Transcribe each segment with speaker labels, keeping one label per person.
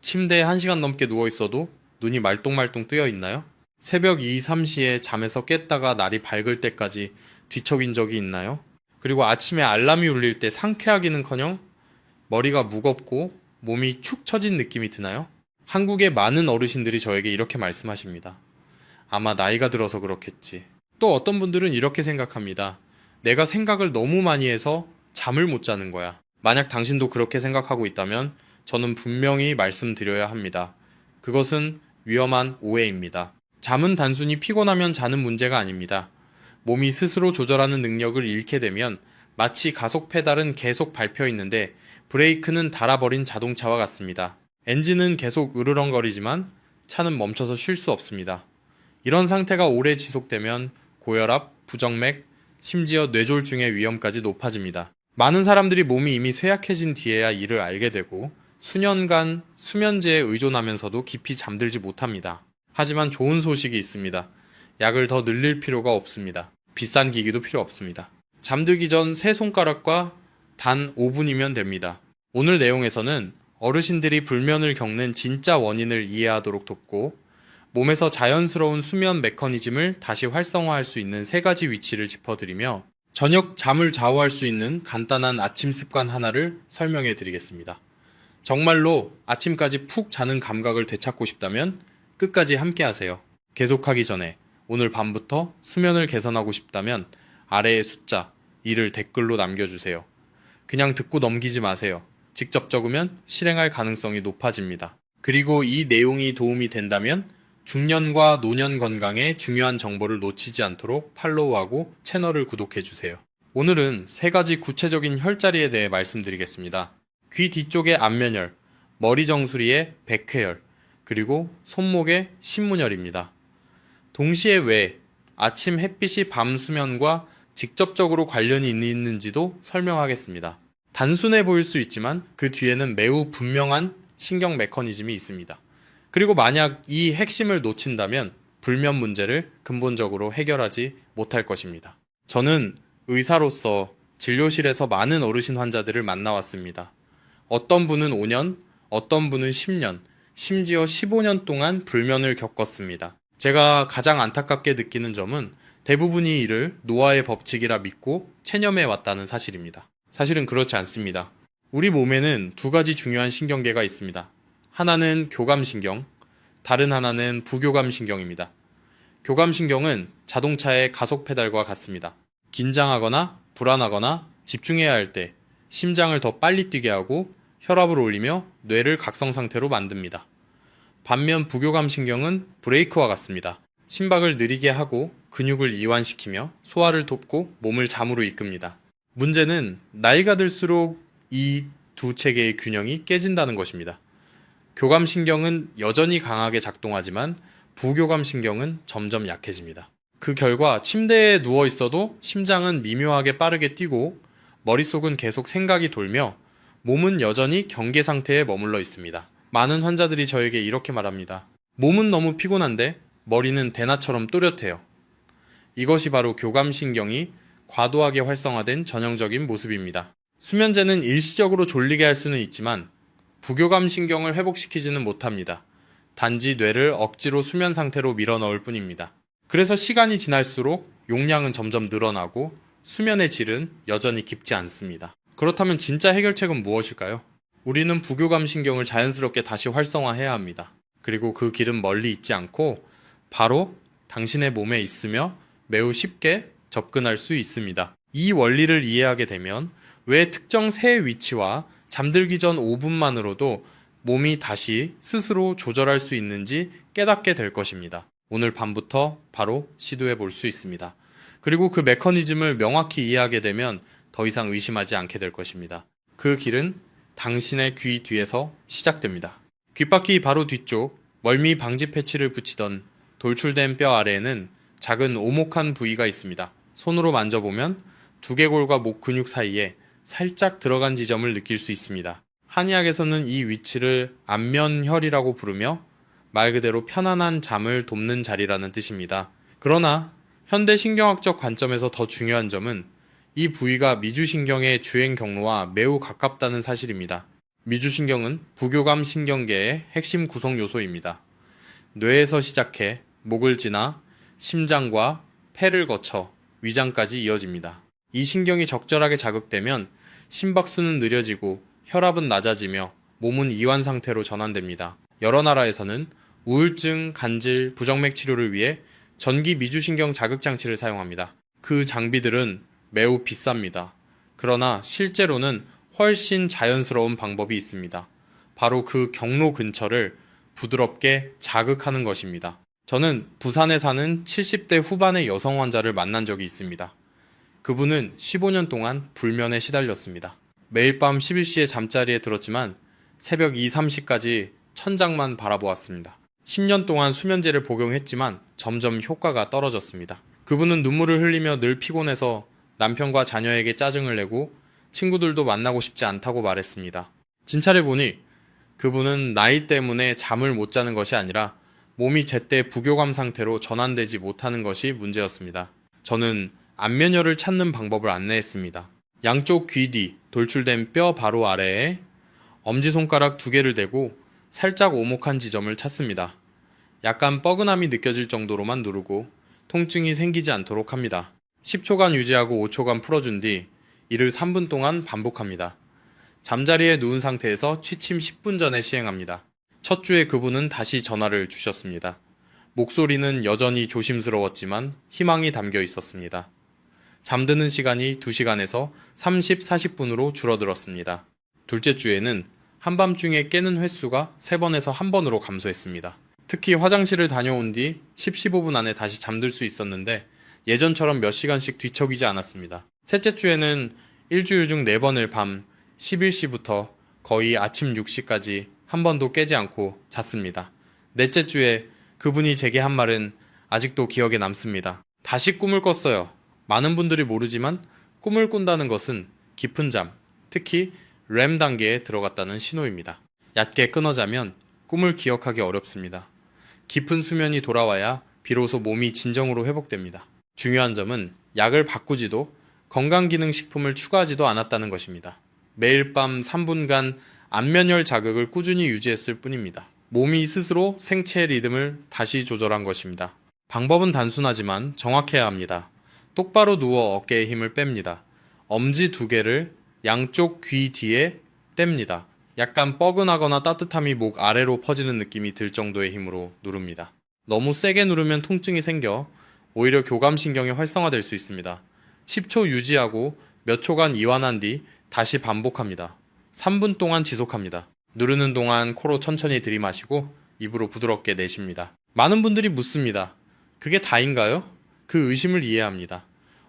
Speaker 1: 침대에 1시간 넘게 누워있어도 눈이 말똥말똥 뜨여 있나요? 새벽 2, 3시에 잠에서 깼다가 날이 밝을 때까지 뒤척인 적이 있나요? 그리고 아침에 알람이 울릴 때 상쾌하기는커녕 머리가 무겁고 몸이 축 처진 느낌이 드나요? 한국의 많은 어르신들이 저에게 이렇게 말씀하십니다. 아마 나이가 들어서 그렇겠지. 또 어떤 분들은 이렇게 생각합니다. 내가 생각을 너무 많이 해서 잠을 못 자는 거야. 만약 당신도 그렇게 생각하고 있다면 저는 분명히 말씀드려야 합니다. 그것은 위험한 오해입니다. 잠은 단순히 피곤하면 자는 문제가 아닙니다. 몸이 스스로 조절하는 능력을 잃게 되면 마치 가속 페달은 계속 밟혀 있는데 브레이크는 닳아버린 자동차와 같습니다. 엔진은 계속 으르렁거리지만 차는 멈춰서 쉴 수 없습니다. 이런 상태가 오래 지속되면 고혈압, 부정맥, 심지어 뇌졸중의 위험까지 높아집니다. 많은 사람들이 몸이 이미 쇠약해진 뒤에야 이를 알게 되고 수년간 수면제에 의존하면서도 깊이 잠들지 못합니다. 하지만 좋은 소식이 있습니다. 약을 더 늘릴 필요가 없습니다. 비싼 기기도 필요 없습니다. 잠들기 전 세 손가락과 단 5분이면 됩니다. 오늘 내용에서는 어르신들이 불면을 겪는 진짜 원인을 이해하도록 돕고 몸에서 자연스러운 수면 메커니즘을 다시 활성화할 수 있는 3가지 위치를 짚어드리며 저녁 잠을 좌우할 수 있는 간단한 아침 습관 하나를 설명해 드리겠습니다. 정말로 아침까지 푹 자는 감각을 되찾고 싶다면 끝까지 함께 하세요. 계속하기 전에 오늘 밤부터 수면을 개선하고 싶다면 아래의 숫자 2를 댓글로 남겨주세요. 그냥 듣고 넘기지 마세요. 직접 적으면 실행할 가능성이 높아집니다. 그리고 이 내용이 도움이 된다면 중년과 노년 건강에 중요한 정보를 놓치지 않도록 팔로우하고 채널을 구독해주세요. 오늘은 3가지 구체적인 혈자리에 대해 말씀드리겠습니다. 귀 뒤쪽의 안면혈, 머리 정수리의 백회혈, 그리고 손목의 신문혈입니다. 동시에 왜 아침 햇빛이 밤 수면과 직접적으로 관련이 있는지도 설명하겠습니다. 단순해 보일 수 있지만 그 뒤에는 매우 분명한 신경 메커니즘이 있습니다. 그리고 만약 이 핵심을 놓친다면 불면 문제를 근본적으로 해결하지 못할 것입니다. 저는 의사로서 진료실에서 많은 어르신 환자들을 만나왔습니다. 어떤 분은 5년, 어떤 분은 10년, 심지어 15년 동안 불면을 겪었습니다. 제가 가장 안타깝게 느끼는 점은 대부분이 이를 노화의 법칙이라 믿고 체념해 왔다는 사실입니다. 사실은 그렇지 않습니다. 우리 몸에는 2가지 중요한 신경계가 있습니다. 하나는 교감신경, 다른 하나는 부교감신경입니다. 교감신경은 자동차의 가속 페달과 같습니다. 긴장하거나 불안하거나 집중해야 할 때 심장을 더 빨리 뛰게 하고 혈압을 올리며 뇌를 각성 상태로 만듭니다. 반면 부교감신경은 브레이크와 같습니다. 심박을 느리게 하고 근육을 이완시키며 소화를 돕고 몸을 잠으로 이끕니다. 문제는 나이가 들수록 이 두 체계의 균형이 깨진다는 것입니다. 교감신경은 여전히 강하게 작동하지만 부교감신경은 점점 약해집니다. 그 결과 침대에 누워 있어도 심장은 미묘하게 빠르게 뛰고 머릿속은 계속 생각이 돌며 몸은 여전히 경계 상태에 머물러 있습니다. 많은 환자들이 저에게 이렇게 말합니다. 몸은 너무 피곤한데 머리는 대나처럼 또렷해요. 이것이 바로 교감신경이 과도하게 활성화된 전형적인 모습입니다. 수면제는 일시적으로 졸리게 할 수는 있지만 부교감신경을 회복시키지는 못합니다. 단지 뇌를 억지로 수면 상태로 밀어넣을 뿐입니다. 그래서 시간이 지날수록 용량은 점점 늘어나고 수면의 질은 여전히 깊지 않습니다. 그렇다면 진짜 해결책은 무엇일까요? 우리는 부교감신경을 자연스럽게 다시 활성화해야 합니다. 그리고 그 길은 멀리 있지 않고 바로 당신의 몸에 있으며 매우 쉽게 접근할 수 있습니다. 이 원리를 이해하게 되면 왜 특정 새 위치와 잠들기 전 5분만으로도 몸이 다시 스스로 조절할 수 있는지 깨닫게 될 것입니다. 오늘 밤부터 바로 시도해 볼 수 있습니다. 그리고 그 메커니즘을 명확히 이해하게 되면 더 이상 의심하지 않게 될 것입니다. 그 길은 당신의 귀 뒤에서 시작됩니다. 귓바퀴 바로 뒤쪽 멀미 방지 패치를 붙이던 돌출된 뼈 아래에는 작은 오목한 부위가 있습니다. 손으로 만져보면 두개골과 목 근육 사이에 살짝 들어간 지점을 느낄 수 있습니다. 한의학에서는 이 위치를 안면혈이라고 부르며 말 그대로 편안한 잠을 돕는 자리라는 뜻입니다. 그러나 현대 신경학적 관점에서 더 중요한 점은 이 부위가 미주신경의 주행 경로와 매우 가깝다는 사실입니다. 미주신경은 부교감 신경계의 핵심 구성 요소입니다. 뇌에서 시작해 목을 지나 심장과 폐를 거쳐 위장까지 이어집니다. 이 신경이 적절하게 자극되면 심박수는 느려지고 혈압은 낮아지며 몸은 이완 상태로 전환됩니다. 여러 나라에서는 우울증, 간질, 부정맥 치료를 위해 전기 미주신경 자극 장치를 사용합니다. 그 장비들은 매우 비쌉니다. 그러나 실제로는 훨씬 자연스러운 방법이 있습니다. 바로 그 경로 근처를 부드럽게 자극하는 것입니다. 저는 부산에 사는 70대 후반의 여성 환자를 만난 적이 있습니다. 그분은 15년 동안 불면에 시달렸습니다. 매일 밤 11시에 잠자리에 들었지만 새벽 2, 3시까지 천장만 바라보았습니다. 10년 동안 수면제를 복용했지만 점점 효과가 떨어졌습니다. 그분은 눈물을 흘리며 늘 피곤해서 남편과 자녀에게 짜증을 내고 친구들도 만나고 싶지 않다고 말했습니다. 진찰해 보니 그분은 나이 때문에 잠을 못 자는 것이 아니라 몸이 제때 부교감 상태로 전환되지 못하는 것이 문제였습니다. 저는 안면혈을 찾는 방법을 안내했습니다. 양쪽 귀 뒤 돌출된 뼈 바로 아래에 엄지손가락 2개를 대고 살짝 오목한 지점을 찾습니다. 약간 뻐근함이 느껴질 정도로만 누르고 통증이 생기지 않도록 합니다. 10초간 유지하고 5초간 풀어준 뒤 이를 3분 동안 반복합니다. 잠자리에 누운 상태에서 취침 10분 전에 시행합니다. 첫 주에 그분은 다시 전화를 주셨습니다. 목소리는 여전히 조심스러웠지만 희망이 담겨 있었습니다. 잠드는 시간이 2시간에서 30, 40분으로 줄어들었습니다. 둘째 주에는 한밤중에 깨는 횟수가 3번에서 1번으로 감소했습니다. 특히 화장실을 다녀온 뒤 10, 15분 안에 다시 잠들 수 있었는데 예전처럼 몇 시간씩 뒤척이지 않았습니다. 셋째 주에는 일주일 중 4번을 밤 11시부터 거의 아침 6시까지 한 번도 깨지 않고 잤습니다. 넷째 주에 그분이 제게 한 말은 아직도 기억에 남습니다. 다시 꿈을 꿨어요. 많은 분들이 모르지만 꿈을 꾼다는 것은 깊은 잠, 특히 렘 단계에 들어갔다는 신호입니다. 얕게 끊어자면 꿈을 기억하기 어렵습니다. 깊은 수면이 돌아와야 비로소 몸이 진정으로 회복됩니다. 중요한 점은 약을 바꾸지도 건강기능식품을 추가하지도 않았다는 것입니다. 매일 밤 3분간 안면혈 자극을 꾸준히 유지했을 뿐입니다. 몸이 스스로 생체 리듬을 다시 조절한 것입니다. 방법은 단순하지만 정확해야 합니다. 똑바로 누워 어깨에 힘을 뺍니다. 엄지 2개를 양쪽 귀 뒤에 뗍니다. 약간 뻐근하거나 따뜻함이 목 아래로 퍼지는 느낌이 들 정도의 힘으로 누릅니다. 너무 세게 누르면 통증이 생겨 오히려 교감신경이 활성화될 수 있습니다. 10초 유지하고 몇 초간 이완한 뒤 다시 반복합니다. 3분 동안 지속합니다. 누르는 동안 코로 천천히 들이마시고 입으로 부드럽게 내쉽니다. 많은 분들이 묻습니다. 그게 다인가요? 그 의심을 이해합니다.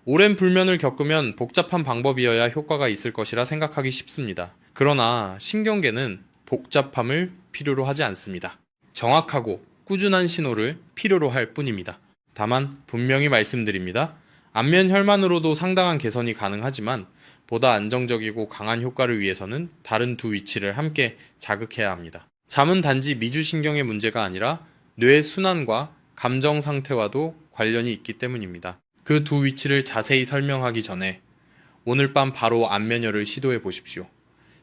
Speaker 1: 오랜 불면을 겪으면 복잡한 방법이어야 효과가 있을 것이라 생각하기 쉽습니다. 그러나 신경계는 복잡함을 필요로 하지 않습니다. 정확하고 꾸준한 신호를 필요로 할 뿐입니다. 다만 분명히 말씀드립니다. 안면혈만으로도 상당한 개선이 가능하지만 보다 안정적이고 강한 효과를 위해서는 다른 두 위치를 함께 자극해야 합니다. 잠은 단지 미주신경의 문제가 아니라 뇌 순환과 감정 상태와도 관련이 있기 때문입니다. 그 두 위치를 자세히 설명하기 전에 오늘 밤 바로 안면혈을 시도해 보십시오.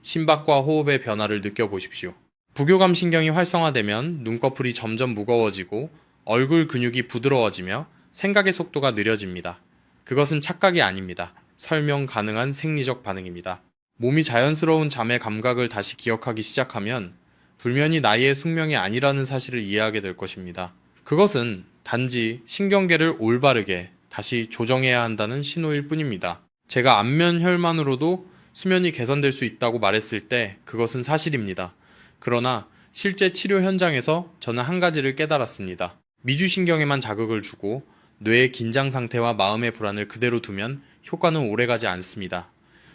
Speaker 1: 심박과 호흡의 변화를 느껴보십시오. 부교감 신경이 활성화되면 눈꺼풀이 점점 무거워지고 얼굴 근육이 부드러워지며 생각의 속도가 느려집니다. 그것은 착각이 아닙니다. 설명 가능한 생리적 반응입니다. 몸이 자연스러운 잠의 감각을 다시 기억하기 시작하면 불면이 나이의 숙명이 아니라는 사실을 이해하게 될 것입니다. 그것은 단지 신경계를 올바르게 다시 조정해야 한다는 신호일 뿐입니다. 제가 안면혈만으로도 수면이 개선될 수 있다고 말했을 때 그것은 사실입니다. 그러나 실제 치료 현장에서 저는 한 가지를 깨달았습니다. 미주신경에만 자극을 주고 뇌의 긴장 상태와 마음의 불안을 그대로 두면 효과는 오래가지 않습니다.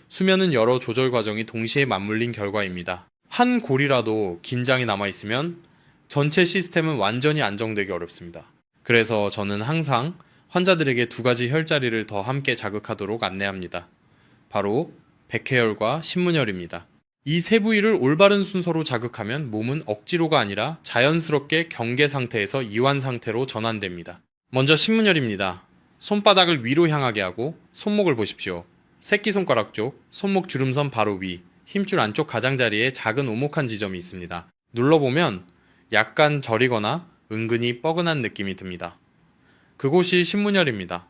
Speaker 1: 수면은 여러 조절 과정이 동시에 맞물린 결과입니다. 한 골이라도 긴장이 남아있으면 전체 시스템은 완전히 안정되기 어렵습니다. 그래서 저는 항상 환자들에게 2가지 혈자리를 더 함께 자극하도록 안내합니다. 바로 백회혈과 신문혈입니다. 이 세 부위를 올바른 순서로 자극하면 몸은 억지로가 아니라 자연스럽게 경계 상태에서 이완 상태로 전환됩니다. 먼저 신문혈입니다. 손바닥을 위로 향하게 하고 손목을 보십시오. 새끼손가락 쪽, 손목 주름선 바로 위, 힘줄 안쪽 가장자리에 작은 오목한 지점이 있습니다. 눌러보면 약간 저리거나 은근히 뻐근한 느낌이 듭니다. 그곳이 신문열입니다.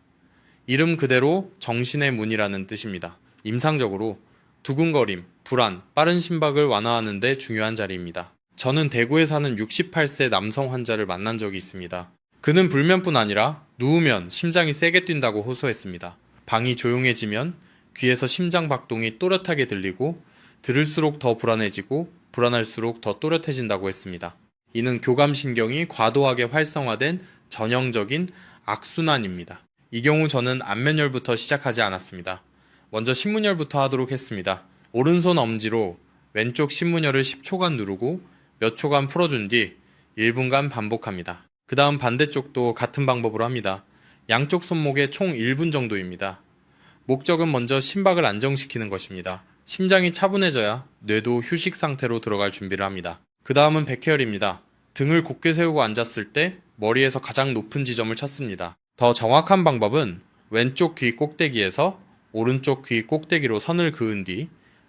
Speaker 1: 이름 그대로 정신의 문이라는 뜻입니다. 임상적으로 두근거림, 불안, 빠른 심박을 완화하는 데 중요한 자리입니다. 저는 대구에 사는 68세 남성 환자를 만난 적이 있습니다. 그는 불면뿐 아니라 누우면 심장이 세게 뛴다고 호소했습니다. 방이 조용해지면 귀에서 심장 박동이 또렷하게 들리고 들을수록 더 불안해지고 불안할수록 더 또렷해진다고 했습니다. 이는 교감신경이 과도하게 활성화된 전형적인 악순환입니다. 이 경우 저는 안면열부터 시작하지 않았습니다. 먼저 신문열부터 하도록 했습니다. 오른손 엄지로 왼쪽 신문열을 10초간 누르고 몇 초간 풀어준 뒤 1분간 반복합니다. 그 다음 반대쪽도 같은 방법으로 합니다. 양쪽 손목에 총 1분 정도입니다. 목적은 먼저 심박을 안정시키는 것입니다. 심장이 차분해져야 뇌도 휴식 상태로 들어갈 준비를 합니다. 그 다음은 백회열입니다. 등을 곧게 세우고 앉았을 때 머리에서 가장 높은 지점을 찾습니다. 더 정확한 방법은 왼쪽 귀 꼭대기에서 오른쪽 귀 꼭대기로 선을 그은 뒤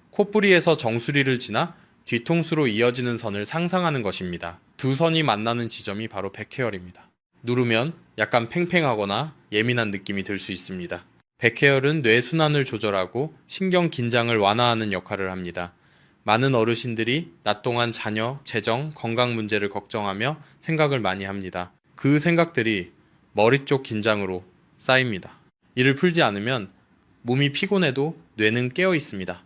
Speaker 1: 콧부리에서 정수리를 지나 뒤통수로 이어지는 선을 상상하는 것입니다. 두 선이 만나는 지점이 바로 백회열입니다. 누르면 약간 팽팽하거나 예민한 느낌이 들 수 있습니다. 백회열은 뇌순환을 조절하고 신경 긴장을 완화하는 역할을 합니다. 많은 어르신들이 낮 동안 자녀, 재정, 건강 문제를 걱정하며 생각을 많이 합니다. 그 생각들이 머리 쪽 긴장으로 쌓입니다. 이를 풀지 않으면 몸이 피곤해도 뇌는 깨어 있습니다.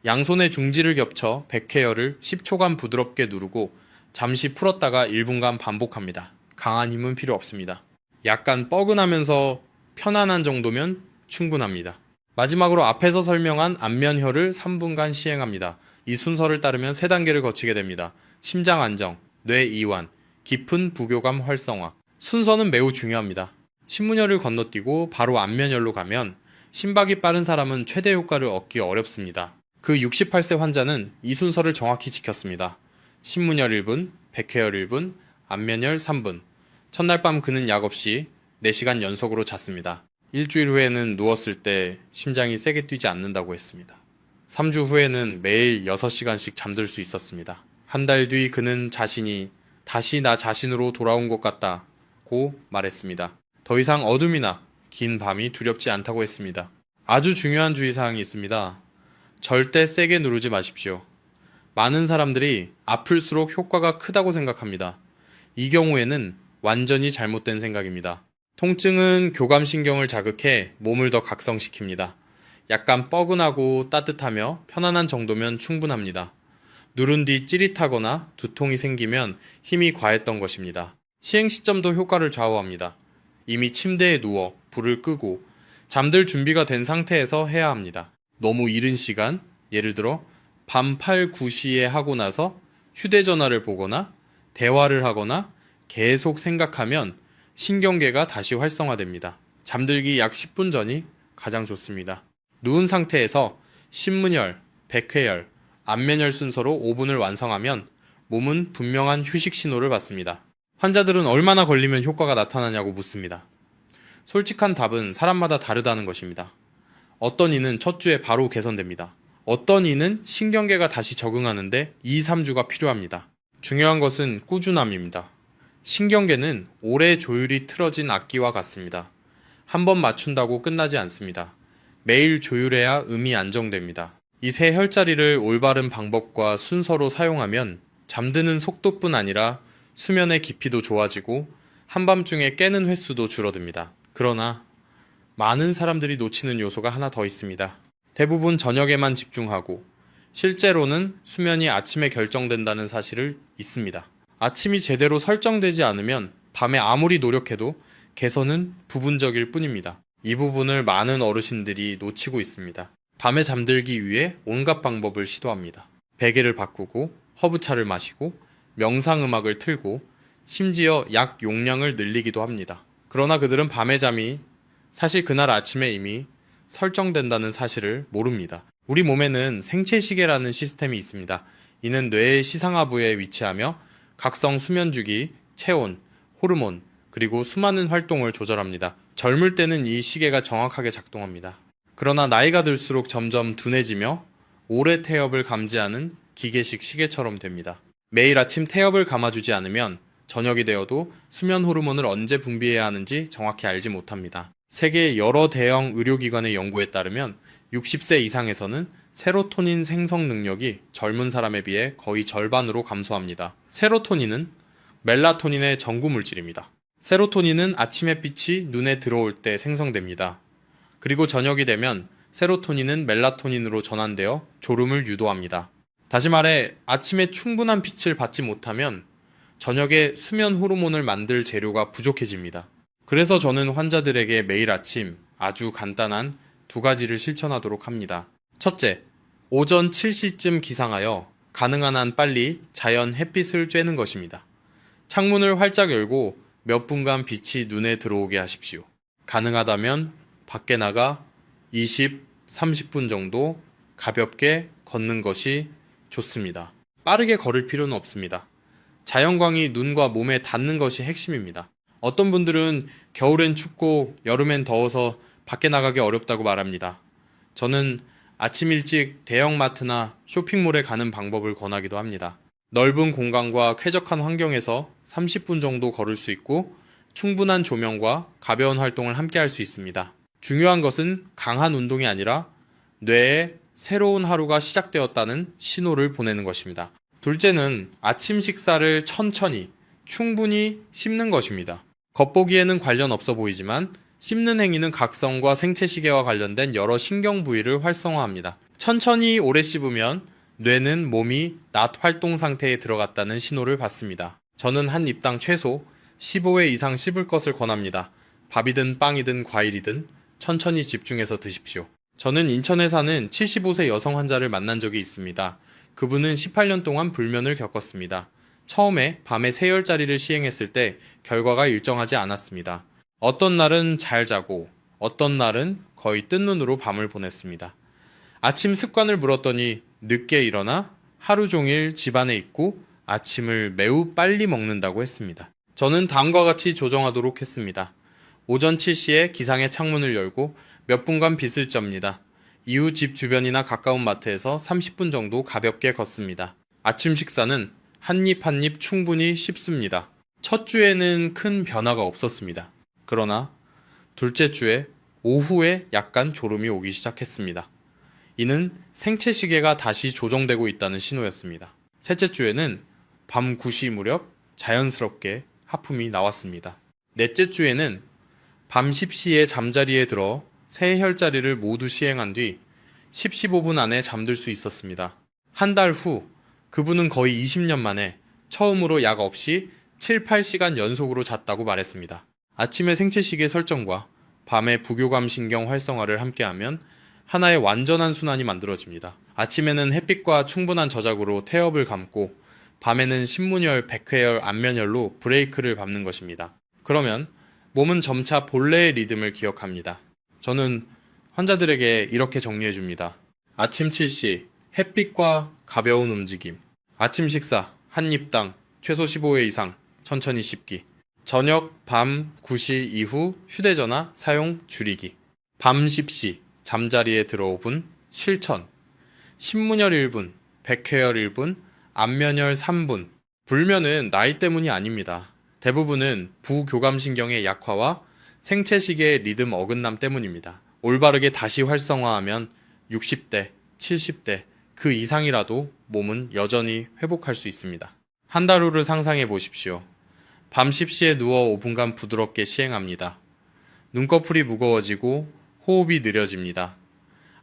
Speaker 1: 양손의 중지를 겹쳐 백회열을 10초간 부드럽게 누르고 잠시 풀었다가 1분간 반복합니다. 강한 힘은 필요 없습니다. 약간 뻐근하면서 편안한 정도면 충분합니다. 마지막으로 앞에서 설명한 안면혈을 3분간 시행합니다. 이 순서를 따르면 3단계를 거치게 됩니다. 심장 안정, 뇌 이완, 깊은 부교감 활성화. 순서는 매우 중요합니다. 신문열을 건너뛰고 바로 안면열로 가면 심박이 빠른 사람은 최대 효과를 얻기 어렵습니다. 그 68세 환자는 이 순서를 정확히 지켰습니다. 신문열 1분, 백회열 1분, 안면열 3분. 첫날 밤 그는 약 없이 4시간 연속으로 잤습니다. 일주일 후에는 누웠을 때 심장이 세게 뛰지 않는다고 했습니다. 3주 후에는 매일 6시간씩 잠들 수 있었습니다. 한 달 뒤 그는 자신이 다시 나 자신으로 돌아온 것 같다고 말했습니다. 더 이상 어둠이나 긴 밤이 두렵지 않다고 했습니다. 아주 중요한 주의사항이 있습니다. 절대 세게 누르지 마십시오. 많은 사람들이 아플수록 효과가 크다고 생각합니다. 이 경우에는 완전히 잘못된 생각입니다. 통증은 교감신경을 자극해 몸을 더 각성시킵니다. 약간 뻐근하고 따뜻하며 편안한 정도면 충분합니다. 누른 뒤 찌릿하거나 두통이 생기면 힘이 과했던 것입니다. 시행 시점도 효과를 좌우합니다. 이미 침대에 누워 불을 끄고 잠들 준비가 된 상태에서 해야 합니다. 너무 이른 시간, 예를 들어 밤 8, 9시에 하고 나서 휴대전화를 보거나 대화를 하거나 계속 생각하면 신경계가 다시 활성화됩니다. 잠들기 약 10분 전이 가장 좋습니다. 누운 상태에서 신문열, 백회열, 안면열 순서로 5분을 완성하면 몸은 분명한 휴식 신호를 받습니다. 환자들은 얼마나 걸리면 효과가 나타나냐고 묻습니다. 솔직한 답은 사람마다 다르다는 것입니다. 어떤 이는 첫 주에 바로 개선됩니다. 어떤 이는 신경계가 다시 적응하는데 2, 3주가 필요합니다. 중요한 것은 꾸준함입니다. 신경계는 오래 조율이 틀어진 악기와 같습니다. 한 번 맞춘다고 끝나지 않습니다. 매일 조율해야 음이 안정됩니다. 이 세 혈자리를 올바른 방법과 순서로 사용하면 잠드는 속도뿐 아니라 수면의 깊이도 좋아지고 한밤중에 깨는 횟수도 줄어듭니다. 그러나 많은 사람들이 놓치는 요소가 하나 더 있습니다. 대부분 저녁에만 집중하고 실제로는 수면이 아침에 결정된다는 사실을 잊습니다. 아침이 제대로 설정되지 않으면 밤에 아무리 노력해도 개선은 부분적일 뿐입니다. 이 부분을 많은 어르신들이 놓치고 있습니다. 밤에 잠들기 위해 온갖 방법을 시도합니다. 베개를 바꾸고 허브차를 마시고 명상음악을 틀고 심지어 약 용량을 늘리기도 합니다. 그러나 그들은 밤의 잠이 사실 그날 아침에 이미 설정된다는 사실을 모릅니다. 우리 몸에는 생체시계라는 시스템이 있습니다. 이는 뇌의 시상하부에 위치하며 각성 수면주기, 체온, 호르몬, 그리고 수많은 활동을 조절합니다. 젊을 때는 이 시계가 정확하게 작동합니다. 그러나 나이가 들수록 점점 둔해지며 오래 태엽을 감지하는 기계식 시계처럼 됩니다. 매일 아침 태엽을 감아주지 않으면 저녁이 되어도 수면 호르몬을 언제 분비해야 하는지 정확히 알지 못합니다. 세계 여러 대형 의료기관의 연구에 따르면 60세 이상에서는 세로토닌 생성 능력이 젊은 사람에 비해 거의 절반으로 감소합니다. 세로토닌은 멜라토닌의 전구 물질입니다. 세로토닌은 아침 햇빛이 눈에 들어올 때 생성됩니다. 그리고 저녁이 되면 세로토닌은 멜라토닌으로 전환되어 졸음을 유도합니다. 다시 말해 아침에 충분한 빛을 받지 못하면 저녁에 수면 호르몬을 만들 재료가 부족해집니다. 그래서 저는 환자들에게 매일 아침 아주 간단한 두 가지를 실천하도록 합니다. 첫째, 오전 7시쯤 기상하여 가능한 한 빨리 자연 햇빛을 쬐는 것입니다. 창문을 활짝 열고 몇 분간 빛이 눈에 들어오게 하십시오. 가능하다면 밖에 나가 20, 30분 정도 가볍게 걷는 것이 좋습니다. 빠르게 걸을 필요는 없습니다. 자연광이 눈과 몸에 닿는 것이 핵심입니다. 어떤 분들은 겨울엔 춥고 여름엔 더워서 밖에 나가기 어렵다고 말합니다. 저는 아침 일찍 대형마트나 쇼핑몰에 가는 방법을 권하기도 합니다. 넓은 공간과 쾌적한 환경에서 30분 정도 걸을 수 있고 충분한 조명과 가벼운 활동을 함께 할 수 있습니다. 중요한 것은 강한 운동이 아니라 뇌에 새로운 하루가 시작되었다는 신호를 보내는 것입니다. 둘째는 아침 식사를 천천히, 충분히 씹는 것입니다. 겉보기에는 관련 없어 보이지만 씹는 행위는 각성과 생체시계와 관련된 여러 신경 부위를 활성화합니다. 천천히 오래 씹으면 뇌는 몸이 낮 활동 상태에 들어갔다는 신호를 받습니다. 저는 한 입당 최소 15회 이상 씹을 것을 권합니다. 밥이든 빵이든 과일이든 천천히 집중해서 드십시오. 저는 인천에 사는 75세 여성 환자를 만난 적이 있습니다. 그분은 18년 동안 불면을 겪었습니다. 처음에 밤에 3열짜리를 시행했을 때 결과가 일정하지 않았습니다. 어떤 날은 잘 자고 어떤 날은 거의 뜬 눈으로 밤을 보냈습니다. 아침 습관을 물었더니 늦게 일어나 하루 종일 집안에 있고 아침을 매우 빨리 먹는다고 했습니다. 저는 다음과 같이 조정하도록 했습니다. 오전 7시에 기상의 창문을 열고 몇 분간 빛을 쩉니다. 이후 집 주변이나 가까운 마트에서 30분 정도 가볍게 걷습니다. 아침 식사는 한 입 한 입 충분히 씹습니다. 첫 주에는 큰 변화가 없었습니다. 그러나 둘째 주에 오후에 약간 졸음이 오기 시작했습니다. 이는 생체 시계가 다시 조정되고 있다는 신호였습니다. 셋째 주에는 밤 9시 무렵 자연스럽게 하품이 나왔습니다. 넷째 주에는 밤 10시에 잠자리에 들어 세 혈자리를 모두 시행한 뒤 15분 안에 잠들 수 있었습니다. 한 달 후 그분은 거의 20년 만에 처음으로 약 없이 7, 8시간 연속으로 잤다고 말했습니다. 아침에 생체시계 설정과 밤에 부교감 신경 활성화를 함께하면 하나의 완전한 순환이 만들어집니다. 아침에는 햇빛과 충분한 저작으로 태엽을 감고 밤에는 신문열, 백회열, 안면열로 브레이크를 밟는 것입니다. 그러면 몸은 점차 본래의 리듬을 기억합니다. 저는 환자들에게 이렇게 정리해줍니다. 아침 7시, 햇빛과 가벼운 움직임. 아침 식사, 한 입당, 최소 15회 이상, 천천히 씹기. 저녁, 밤 9시 이후 휴대전화 사용 줄이기. 밤 10시, 잠자리에 들어 5분, 실천. 신문열 1분, 백회열 1분, 안면열 3분. 불면은 나이 때문이 아닙니다. 대부분은 부교감신경의 약화와 생체시계의 리듬 어긋남 때문입니다. 올바르게 다시 활성화하면 60대, 70대, 그 이상이라도 몸은 여전히 회복할 수 있습니다. 한 달 후를 상상해 보십시오. 밤 10시에 누워 5분간 부드럽게 시행합니다. 눈꺼풀이 무거워지고 호흡이 느려집니다.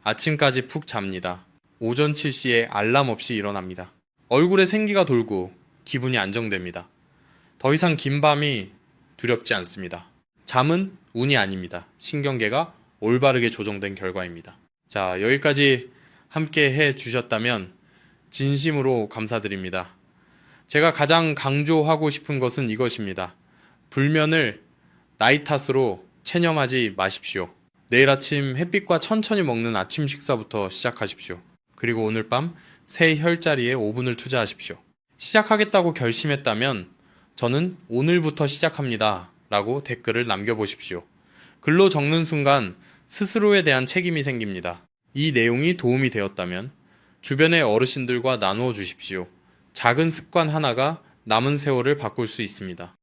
Speaker 1: 아침까지 푹 잡니다. 오전 7시에 알람 없이 일어납니다. 얼굴에 생기가 돌고 기분이 안정됩니다. 더 이상 긴 밤이 두렵지 않습니다. 잠은 운이 아닙니다. 신경계가 올바르게 조정된 결과입니다. 자, 여기까지 함께 해 주셨다면 진심으로 감사드립니다. 제가 가장 강조하고 싶은 것은 이것입니다. 불면을 나이 탓으로 체념하지 마십시오. 내일 아침 햇빛과 천천히 먹는 아침 식사부터 시작하십시오. 그리고 오늘 밤 새 혈자리에 5분을 투자하십시오. 시작하겠다고 결심했다면 저는 오늘부터 시작합니다 라고 댓글을 남겨보십시오. 글로 적는 순간 스스로에 대한 책임이 생깁니다. 이 내용이 도움이 되었다면 주변의 어르신들과 나누어 주십시오. 작은 습관 하나가 남은 세월을 바꿀 수 있습니다.